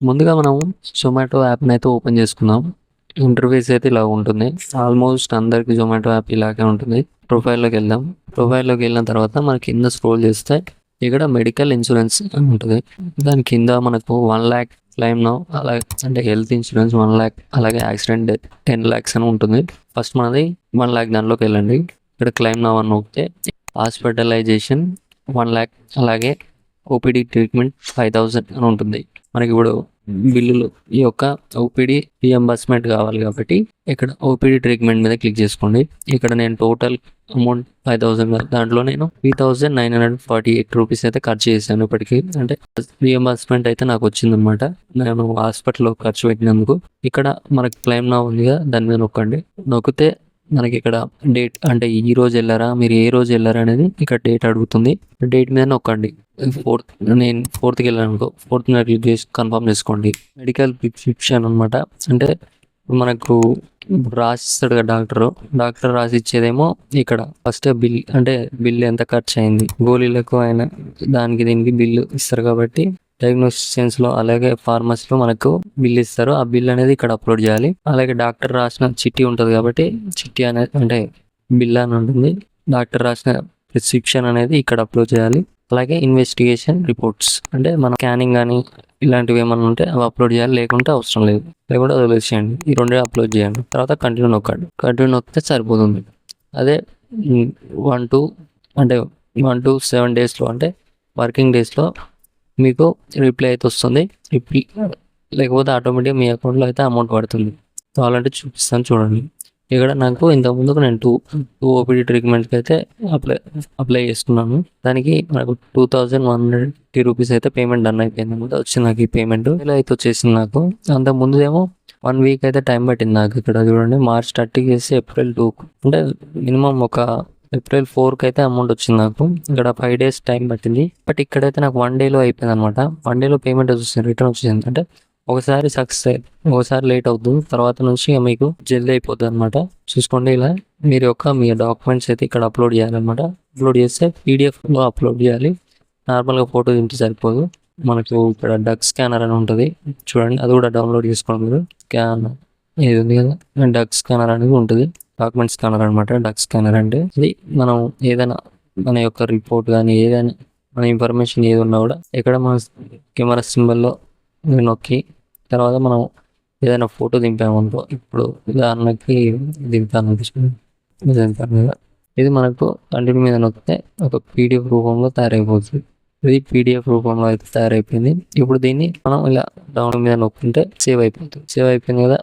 ముందుగా మనం జొమాటో యాప్ని అయితే ఓపెన్ చేసుకుందాం. ఇంటర్ఫేస్ అయితే ఇలా ఉంటుంది. ఆల్మోస్ట్ అందరికి జొమాటో యాప్ ఇలాగే ఉంటుంది. ప్రొఫైల్లోకి వెళ్దాం. ప్రొఫైల్లోకి వెళ్ళిన తర్వాత మనకి కింద స్క్రోల్ చేస్తే ఇక్కడ మెడికల్ ఇన్సూరెన్స్ అని ఉంటుంది. దాని కింద మనకు 1 lakh క్లైమ్ నౌ, అలాగే అంటే హెల్త్ ఇన్సూరెన్స్ 1 lakh, అలాగే యాక్సిడెంట్ డెత్ 10 lakhs అని ఉంటుంది. ఫస్ట్ మనది 1 lakh దానిలోకి వెళ్ళండి. ఇక్కడ క్లైమ్ నౌ అని నొక్కితే హాస్పిటలైజేషన్ 1 lakh, అలాగే ఓపీడీ ట్రీట్మెంట్ 5,000 అని ఉంటుంది. మనకి ఇప్పుడు బిల్లులు ఈ యొక్క ఓపీడీ రియంబర్స్మెంట్ కావాలి కాబట్టి ఇక్కడ ఓపీడీ ట్రీట్మెంట్ మీద క్లిక్ చేసుకోండి. ఇక్కడ నేను టోటల్ అమౌంట్ 5,000, దాంట్లో నేను 3,948 రూపీస్ అయితే ఖర్చు చేశాను ఇప్పటికి. అంటే రియంబర్స్మెంట్ అయితే నాకు వచ్చిందనమాట, నేను హాస్పిటల్లో ఖర్చు పెట్టినందుకు. ఇక్కడ మనకి క్లెయిమ్ నౌ ఉంది కదా, దాని మీద నొక్కండి. నొక్కితే మనకి ఇక్కడ డేట్, అంటే ఈ రోజు వెళ్ళారా, మీరు ఏ రోజు వెళ్ళారా అనేది ఇక్కడ డేట్ అడుగుతుంది. డేట్ మీద నొక్కండి. నేను 4th వెళ్ళాను అనుకో, 4th క్లిక్ చేసి కన్ఫర్మ్ చేసుకోండి. మెడికల్ ప్రిస్క్రిప్షన్ అనమాట. అంటే మనకు రాసిస్తాడు కదా డాక్టర్ రాసి ఇచ్చేదేమో ఇక్కడ ఫస్ట్ బిల్, అంటే బిల్ ఎంత ఖర్చు అయింది, గోళీలకు అయినా దానికి దీనికి బిల్లు ఇస్తారు కాబట్టి డయాగ్నోస్టిక్స్ లో అలాగే ఫార్మసీలో మనకు బిల్ ఇస్తారు. ఆ బిల్ అనేది ఇక్కడ అప్లోడ్ చేయాలి. అలాగే డాక్టర్ రాసిన చిట్టి ఉంటుంది కాబట్టి చిట్టి అనేది, అంటే బిల్ అని ఉంటుంది, డాక్టర్ రాసిన ప్రిస్క్రిప్షన్ అనేది ఇక్కడ అప్లోడ్ చేయాలి. అలాగే ఇన్వెస్టిగేషన్ రిపోర్ట్స్, అంటే మన స్కానింగ్ కానీ ఇలాంటివి ఏమైనా ఉంటే అవి అప్లోడ్ చేయాలి, లేకుంటే అవసరం లేదు, లేకుంటే వదిలేసేయండి. ఈ రెండే అప్లోడ్ చేయండి. తర్వాత కంటిన్యూ నొక్కండి. కంటిన్యూ నొక్కితే సరిపోతుంది. అదే 1 to 7 డేస్లో, అంటే వర్కింగ్ డేస్లో మీకు రిప్లై అయితే వస్తుంది. లేకపోతే ఆటోమేటిక్గా మీ అకౌంట్లో అయితే అమౌంట్ పడుతుంది. కావాలంటే చూపిస్తాను చూడండి. ఇక్కడ నాకు ఇంతకుముందుకు నేను టూ ఓపీడీ ట్రీట్మెంట్కి అయితే అప్లై చేసుకున్నాను. దానికి నాకు 2,150 రూపీస్ అయితే పేమెంట్ డన్ అయిపోయింది అనమాట. వచ్చింది నాకు ఈ పేమెంట్ ఇలా అయితే వచ్చేసింది నాకు. అంతకు ముందుదేమో 1 వీక్ అయితే టైం పట్టింది నాకు. ఇక్కడ చూడండి, March 30 చేసి April 2, అంటే మినిమం ఒక April 4 అయితే అమౌంట్ వచ్చింది నాకు. ఇక్కడ 5 days టైం పట్టింది. బట్ ఇక్కడైతే నాకు 1 dayలో అయిపోయింది అనమాట. 1 dayలో పేమెంట్ వచ్చేసింది, రిటర్న్ వచ్చేసింది. అంటే ఒకసారి సక్సెస్, ఒకసారి లేట్ అవుతుంది, తర్వాత నుంచి మీకు జల్దీ అయిపోతుంది అనమాట. చూసుకోండి, ఇలా మీ డాక్యుమెంట్స్ అయితే ఇక్కడ అప్లోడ్ చేయాలన్నమాట. అప్లోడ్ చేస్తే పీడిఎఫ్లో అప్లోడ్ చేయాలి. నార్మల్గా ఫోటో తింటే సరిపోదు. మనకు ఇక్కడ డక్ స్కానర్ అని ఉంటుంది చూడండి, అది కూడా డౌన్లోడ్ చేసుకోండి మీరు. స్కానర్ ఇది ఉంది కదా, డక్ స్కానర్ అనేది ఉంటుంది. డాక్యుమెంట్ స్కానర్ అనమాట. డక్ స్కానర్ అంటే ఇది మనం ఏదైనా మన యొక్క రిపోర్ట్ కానీ ఏదైనా మన ఇన్ఫర్మేషన్ ఏది ఉన్నా కూడా ఇక్కడ మన కెమెరా సింబల్లో నొక్కి తర్వాత మనం ఏదైనా ఫోటో దింపామనుకో, ఇప్పుడు ఉదాహరణకి దింపాను కదా, ఇది మనకు కంటిన్యూ మీద నొక్కితే ఒక పీడిఎఫ్ రూపంలో తయారైపోతుంది. ఇది పీడిఎఫ్ రూపంలో అయితే తయారైపోయింది. ఇప్పుడు దీన్ని మనం ఇలా డౌన్లోడ్ మీద నొక్కుంటే సేవ్ అయిపోతుంది. సేవ్ అయిపోయింది కదా,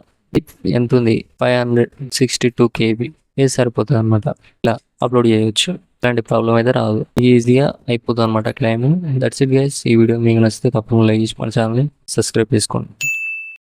ఎంత ఉంది 562 KB, ఇది సరిపోతుంది అనమాట. ఇలా అప్లోడ్ చేయవచ్చు. ఇలాంటి ప్రాబ్లం అయితే రాదు, ఈజీగా అయిపోతుంది అనమాట క్లెయిమ్. That's it guys. ఈ వీడియో మీకు నచ్చితే తప్పకుండా లైక్ చేసి మన ఛానల్ని సబ్స్క్రైబ్ చేసుకోండి.